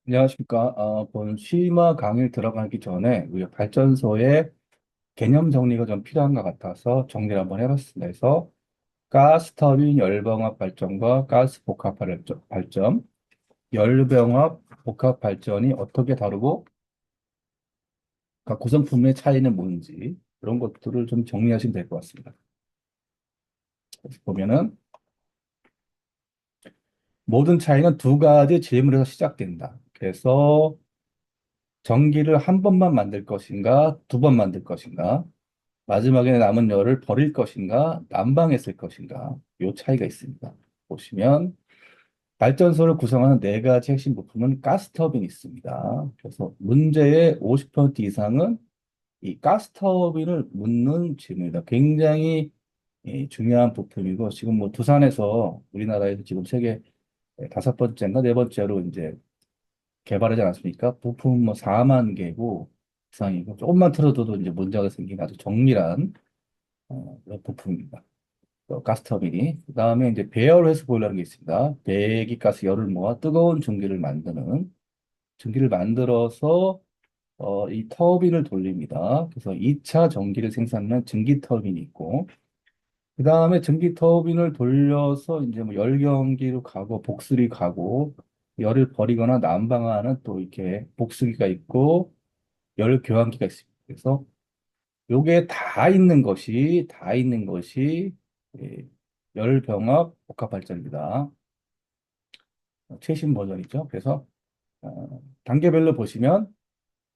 안녕하십니까. 본 심화 강의 들어가기 전에 우리 발전소의 개념 정리가 좀 필요한 것 같아서 정리를 한번 해봤습니다. 그래서 가스터빈 열병합 발전과 가스 복합 발전, 열병합 복합 발전이 어떻게 다르고 각 구성품의 차이는 뭔지 그런 것들을 좀 정리하시면 될 것 같습니다. 그래서 보면은 모든 차이는 두 가지 질문에서 시작된다. 그래서 전기를 한 번만 만들 것인가, 두 번 만들 것인가, 마지막에 남은 열을 버릴 것인가, 난방했을 것인가, 요 차이가 있습니다. 보시면 발전소를 구성하는 네 가지 핵심 부품은 가스터빈이 있습니다. 그래서 문제의 50% 이상은 이 가스터빈을 묻는 질문이다. 굉장히 중요한 부품이고 지금 뭐 두산에서 우리나라에서 지금 세계 다섯 번째인가 네 번째로 이제 개발하지 않았습니까? 부품 뭐 4만 개고 이상이고 조금만 틀어둬도 이제 문제가 생긴 아주 정밀한 부품입니다. 가스터빈이. 그다음에 이제 배열 회수 보일러라는 게 있습니다. 배기가스 열을 모아 뜨거운 전기를 만드는 전기를 만들어서 이 터빈을 돌립니다. 그래서 2차 전기를 생산하는 전기 터빈이 있고 그다음에 전기 터빈을 돌려서 이제 뭐 열경기로 가고 복수리 가고 열을 버리거나 난방하는 또 이렇게 복수기가 있고 열 교환기가 있습니다. 그래서 요게 다 있는 것이 예, 열병합 복합발전입니다. 최신 버전이죠. 그래서 단계별로 보시면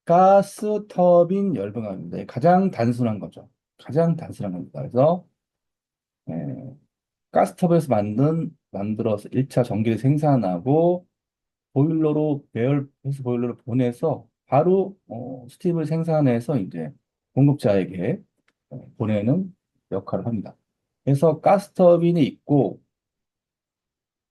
가스 터빈 열병합입니다. 가장 단순한 거죠. 가장 단순한 겁니다. 그래서 예, 가스 터빈에서 만들어서 1차 전기를 생산하고 보일러로 배열해서 보일러로 보내서 바로 스팀을 생산해서 이제 공급자에게 보내는 역할을 합니다. 그래서 가스터빈이 있고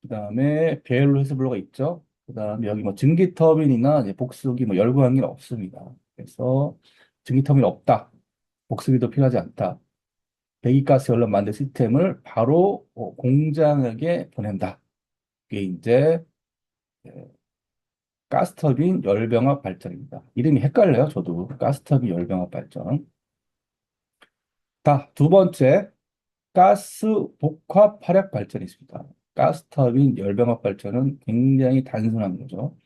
그다음에 배열로 해서블러가 있죠. 그다음에 여기 뭐 증기터빈이나 이제 복수기 뭐 열구항기는 없습니다. 그래서 증기터빈이 없다. 복수기도 필요하지 않다. 배기가스 연료 만든 시스템을 바로 공장에게 보낸다. 이게 이제 가스터빈 열병합 발전입니다. 이름이 헷갈려요, 저도. 가스터빈 열병합 발전. 자, 두 번째, 가스 복합 화력 발전이 있습니다. 가스터빈 열병합 발전은 굉장히 단순한 거죠.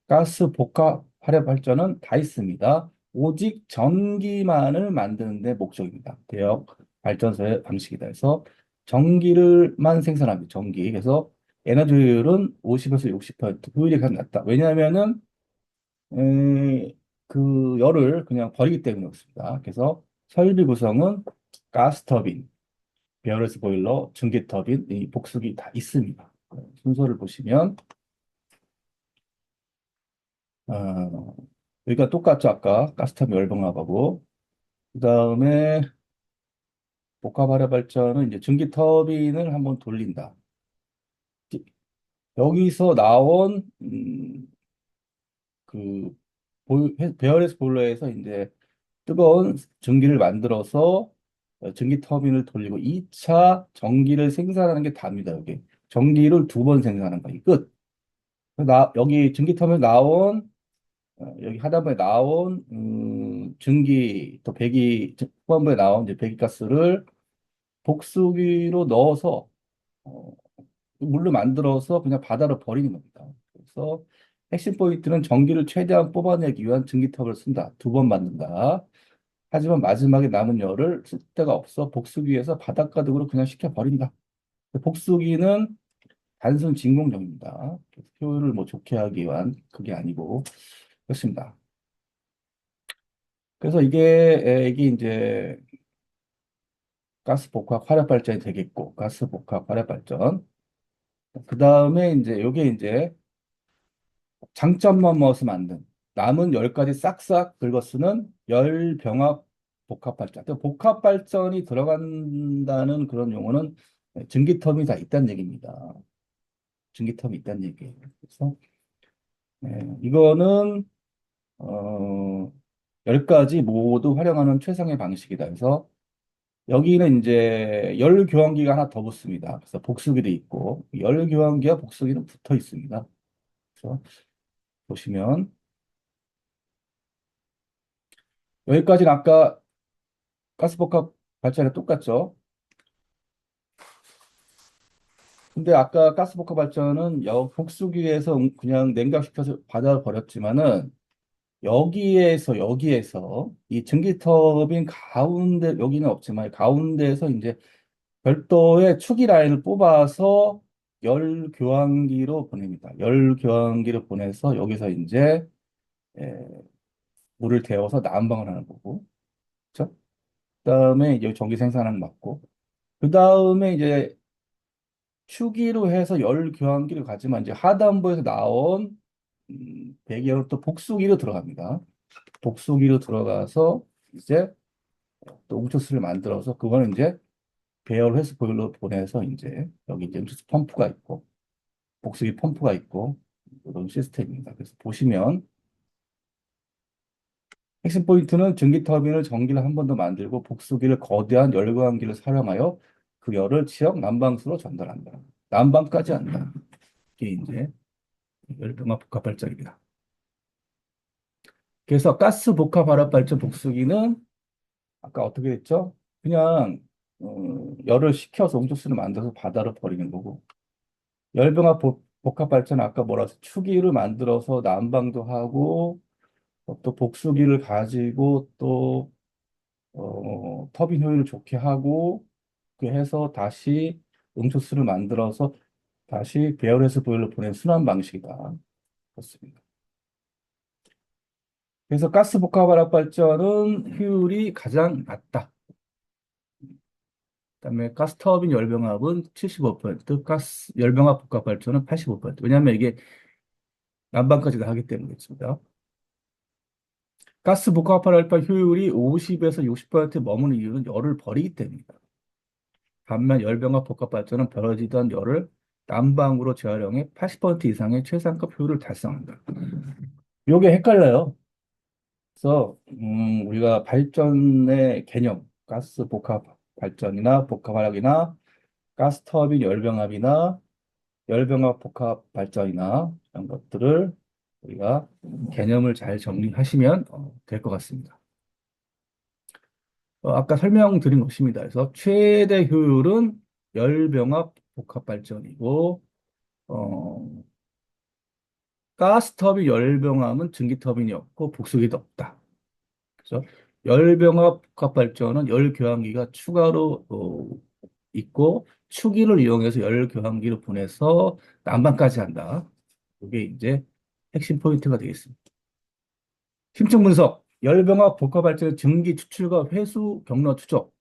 가스 복합 화력 발전은 다 있습니다. 오직 전기만을 만드는 데 목적입니다. 대역 발전소의 방식이다 해서 전기를만 생산합니다. 전기. 그래서 에너지 효율은 50에서 60% 효율이 가장 낮다. 왜냐하면은 그 열을 그냥 버리기 때문에 그렇습니다. 그래서 설비 구성은 가스터빈, 베어레스 보일러, 증기터빈, 이 복수기 다 있습니다. 순서를 보시면 여기가 똑같죠. 아까 가스터빈 열병합하고 그 다음에 복합화력 발전은 이제 증기터빈을 한번 돌린다. 여기서 나온 그 베어레스 보일러에서 이제 뜨거운 전기를 만들어서 전기 터빈을 돌리고 2차 전기를 생산하는 게 답니다. 여기 전기를 두 번 생산하는 거예요. 끝. 여기 전기 터빈 나온 여기 하단부에 나온 전기 또 후반부에 나온 이제 배기가스를 복수기로 넣어서 어, 물로 만들어서 그냥 바다로 버리는 겁니다. 그래서 핵심 포인트는 전기를 최대한 뽑아내기 위한 전기톱을 쓴다. 두 번 만든다. 하지만 마지막에 남은 열을 쓸 데가 없어 복수기에서 바닷가 등으로 그냥 식혀버린다. 복수기는 단순 진공용입니다. 효율을 뭐 좋게 하기 위한 그게 아니고 그렇습니다. 그래서 이게 이제 가스 복합 화력 발전이 되겠고 가스 복합 화력 발전. 그 다음에 이제 요게 이제 장점만 모아서 만든 남은 열까지 싹싹 긁어 쓰는 열병합 복합 발전. 또 복합 발전이 들어간다는 그런 용어는 전기텀이 다 있다는 얘기입니다. 전기텀이 있다는 얘기예요. 그래서 이거는 열 가지 모두 활용하는 최상의 방식이다. 그래서 여기는 이제 열 교환기가 하나 더 붙습니다. 그래서 복수기도 있고 열 교환기와 복수기는 붙어 있습니다. 그래서 보시면 여기까지는 아까 가스복합 발전에 똑같죠. 근데 아까 가스복합 발전은 복수기에서 그냥 냉각시켜서 받아버렸지만은 여기에서 이 전기터빈 가운데 여기는 없지만 가운데에서 이제 별도의 축이 라인을 뽑아서 열 교환기로 보냅니다. 열 교환기로 보내서 여기서 이제 에, 물을 데워서 난방을 하는 거고, 그렇죠? 그다음에 이제 전기 생산을 막고, 그다음에 이제 축기로 해서 열 교환기를 가지만 이제 하단부에서 나온 배기열은 또 복수기로 들어갑니다. 복수기로 들어가서 이제 또 웅초수를 만들어서 그거는 이제 배열 회수 보일러로 보내서 이제 여기 이제 웅초수 펌프가 있고 복수기 펌프가 있고 이런 시스템입니다. 그래서 보시면 핵심 포인트는 전기 터빈을 전기를 한 번 더 만들고 복수기를 거대한 열교환기를 사용하여 그 열을 지역 난방수로 전달한다. 난방까지 한다. 이게 이제 열병합 복합 발전입니다. 그래서 가스 복합 발압 발전 복수기는 아까 어떻게 했죠? 그냥 열을 식혀서 옹초수를 만들어서 바다로 버리는 거고 열병합 복합 발전 아까 뭐라 했어? 추기를 만들어서 난방도 하고 또 복수기를 가지고 또 터빈 효율을 좋게 하고 그 해서 다시 응초수를 만들어서 다시 배열해서 보일러 보내는 순환 방식이다. 그렇습니다. 그래서 가스 복합 발압 발전은 효율이 가장 낮다. 그다음에 가스터빈 열병합은 75%, 가스 열병합 복합 발전은 85%. 왜냐하면 이게 난방까지 다 하기 때문이겠습니다. 가스 복합 발전 효율이 50에서 60%에 머무는 이유는 열을 버리기 때문입니다. 반면 열병합 복합 발전은 벌어지던 열을 난방으로 재활용해 80% 이상의 최상급 효율을 달성한다. 요게 헷갈려요. 그래서 우리가 발전의 개념, 가스 복합 발전이나 복합화력이나 가스터빈 열병합이나 열병합 복합 발전이나 이런 것들을 우리가 개념을 잘 정리하시면 될 것 같습니다. 아까 설명드린 것입니다. 그래서 최대 효율은 열병합 복합 발전이고 어, 가스터빈 열병합은 증기터빈이 없고 복수기도 없다. 그래서 열병합 복합 발전은 열 교환기가 추가로 있고 추기를 이용해서 열 교환기를 보내서 난방까지 한다. 이게 이제 핵심 포인트가 되겠습니다. 심층 분석, 열병합 복합 발전의 증기 추출과 회수 경로 추적,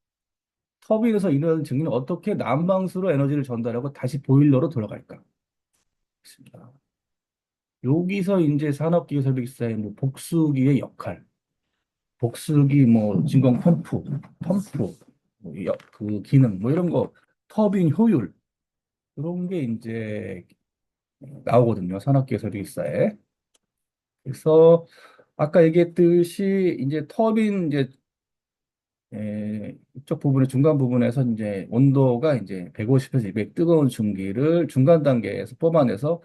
터빈에서 일어나는 증기는 어떻게 난방수로 에너지를 전달하고 다시 보일러로 돌아갈까? 있습니다. 여기서 이제 산업기계설비기사의 뭐 복수기의 역할, 복수기 뭐 진공 펌프, 뭐 그 기능 뭐 이런 거, 터빈 효율 이런 게 이제 나오거든요. 산업기계설비기사에. 그래서 아까 얘기했듯이 이제 터빈 이제 이쪽 부분의 중간 부분에서 이제 온도가 이제 150에서 200 뜨거운 중기를 중간 단계에서 뽑아내서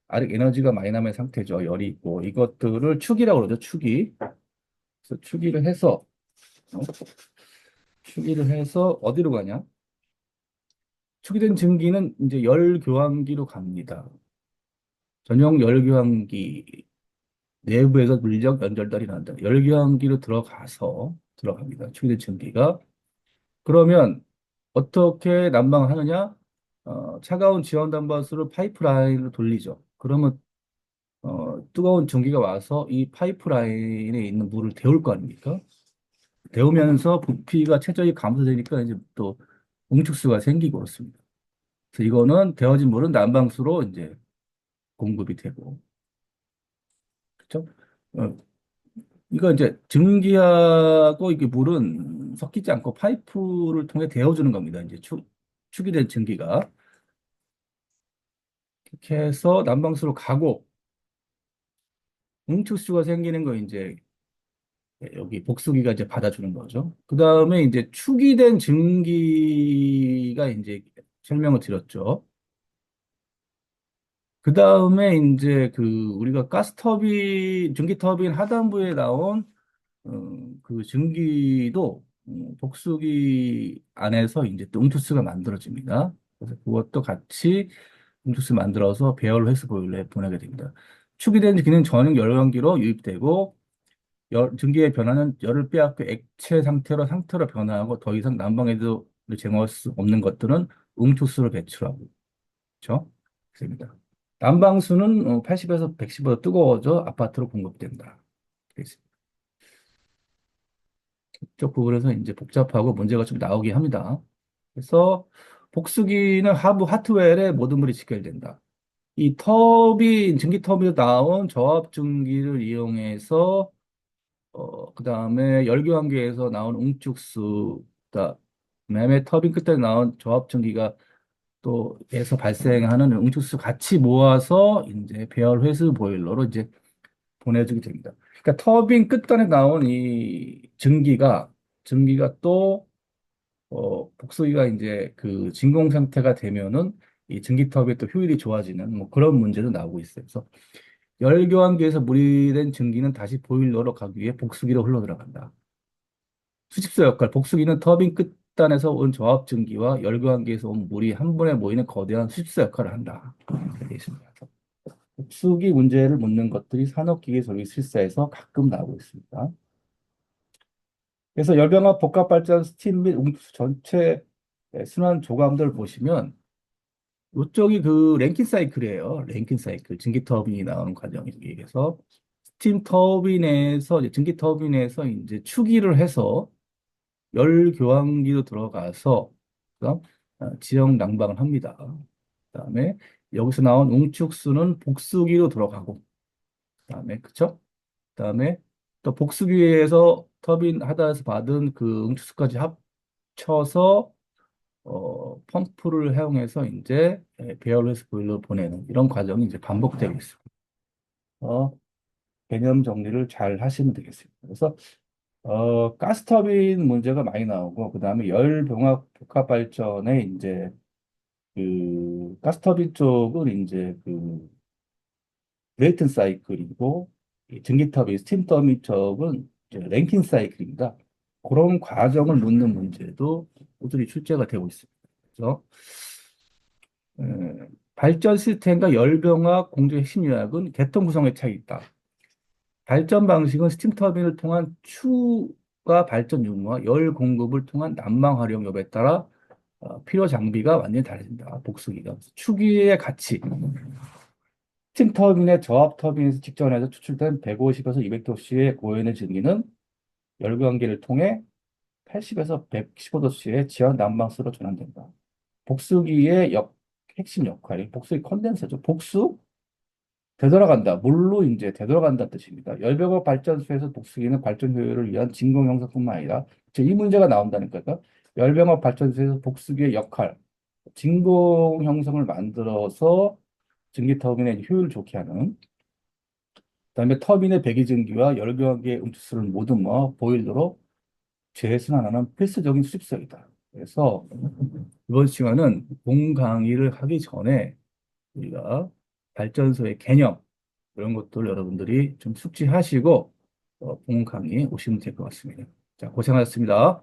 아직 에너지가 많이 남은 상태죠. 열이 있고 이것들을 축이라고 그러죠. 축이. 그래서 어? 축이를 해서 어디로 가냐? 축이된 증기는 이제 열 교환기로 갑니다. 전용 열 교환기 내부에서 물리적 연결달이 난다. 열 교환기로 들어갑니다. 축이된 증기가. 그러면 어떻게 난방하느냐? 차가운 지원 단반수를 파이프라인으로 돌리죠. 그러면 뜨거운 전기가 와서 이 파이프라인에 있는 물을 데울 거 아닙니까? 데우면서 부피가 최저히 감소되니까 이제 또 응축수가 생기고 그렇습니다. 그래서 이거는 데워진 물은 난방수로 이제 공급이 되고, 그렇죠? 어, 이거 이제 증기하고 이게 물은 섞이지 않고 파이프를 통해 데워주는 겁니다. 이제 축이 된 증기가. 이렇게 해서 난방수로 가고 응축수가 생기는 거 이제 여기 복수기가 이제 받아주는 거죠. 그 다음에 이제 축이 된 증기가 이제 설명을 드렸죠. 그 다음에 이제 그 우리가 전기 터빈 하단부에 나온 그 증기도 복수기 안에서 이제 또 응투스가 만들어집니다. 그래서 그것도 같이 응투스 만들어서 배열 회수 보일러에 보내게 됩니다. 축이된 기는 전용 열광기로 유입되고 증기의 변화는 열을 빼앗겨 액체 상태로 변화하고 더 이상 난방에도 제공할 수 없는 것들은 응투스를 배출하고 그렇죠? 그렇습니다. 난방수는 80에서 110보다 뜨거워져 아파트로 공급된다. 그렇습니다. 이쪽 부분에서 이제 복잡하고 문제가 좀 나오긴 합니다. 그래서 복수기는 하부 하트웰에 모든 물이 직결된다. 이 증기 터빈에서 나온 저압 증기를 이용해서 그다음에 열교환기에서 나온 응축수, 그다음에 터빈 끝에 나온 저압 증기가 또 에서 발생하는 응축수 같이 모아서 이제 배열 회수 보일러로 이제 보내주게 됩니다. 그러니까 터빈 끝단에 나온 이 증기가 또 복수기가 이제 그 진공 상태가 되면은 이 증기탑의 또 효율이 좋아지는 뭐 그런 문제도 나오고 있어요. 그래서 열교환기에서 물이 된 증기는 다시 보일러로 가기 위해 복수기로 흘러 들어간다. 수집소 역할, 복수기는 터빈 끝단에서 온 저압 증기와 열교환기에서 온 물이 한 번에 모이는 거대한 수집소 역할을 한다. 이렇게 되어 있습니다. 복수기 문제를 묻는 것들이 산업기계 전기 실사에서 가끔 나오고 있습니다. 그래서 열병합 복합발전 스팀 및 웅수 전체 순환 조감들 보시면 이쪽이 그 랭킨 사이클이에요. 랭킨 사이클. 증기 터빈이 나오는 과정이 여기에서 스팀 터빈에서 이제 증기 터빈에서 이제 추기를 해서 열 교환기로 들어가서 그다음 지역 난방을 합니다. 그다음에 여기서 나온 웅축수는 복수기로 들어가고 그다음에 그쵸? 그다음에 또 복수기에서 터빈 하단에서 받은 그 응축수까지 합쳐서 펌프를 사용해서 이제 배열해서 보일러 보내는 이런 과정이 이제 반복되고 있습니다. 개념 정리를 잘 하시면 되겠습니다. 그래서 가스터빈 문제가 많이 나오고 그다음에 열병합 복합 발전에 이제 그 가스터빈 쪽은 이제 그 브레이튼 사이클이고 이 전기터빈 스팀 터빈 쪽은 이제 랭킨 사이클입니다. 그런 과정을 묻는 문제도 꾸준히 출제가 되고 있습니다. 그래서 발전 시스템과 열병합 공조의 핵심 요약은 개통 구성의 차이 있다. 발전 방식은 스팀 터빈을 통한 추가 발전 유무와 열 공급을 통한 난방 활용 여부에 따라 필요 장비가 완전히 달라진다. 복수기가. 추기의 가치. 스팀 터빈의 저압 터빈에서 직전에서 추출된 150에서 200도씨의 고연의 증기는 열광기를 통해 80에서 115도씨의 지하 난방수로 전환된다. 복수기의 핵심 역할이 복수기 컨덴서죠. 되돌아간다. 물로 이제 되돌아간다는 뜻입니다. 열병합 발전소에서 복수기는 발전 효율을 위한 진공 형성뿐만 아니라 이 문제가 나온다니까요. 열병합 발전소에서 복수기의 역할, 진공 형성을 만들어서 증기 터빈의 효율을 좋게 하는 그다음에 터빈의 배기증기와 열병합의 음투수를 모두 모아 보일러로 재순환하는 필수적인 수습석이다. 그래서 이번 시간은 본 강의를 하기 전에 우리가 발전소의 개념 이런 것들 여러분들이 좀 숙지하시고 본 강의 오시면 될 것 같습니다. 자, 고생하셨습니다.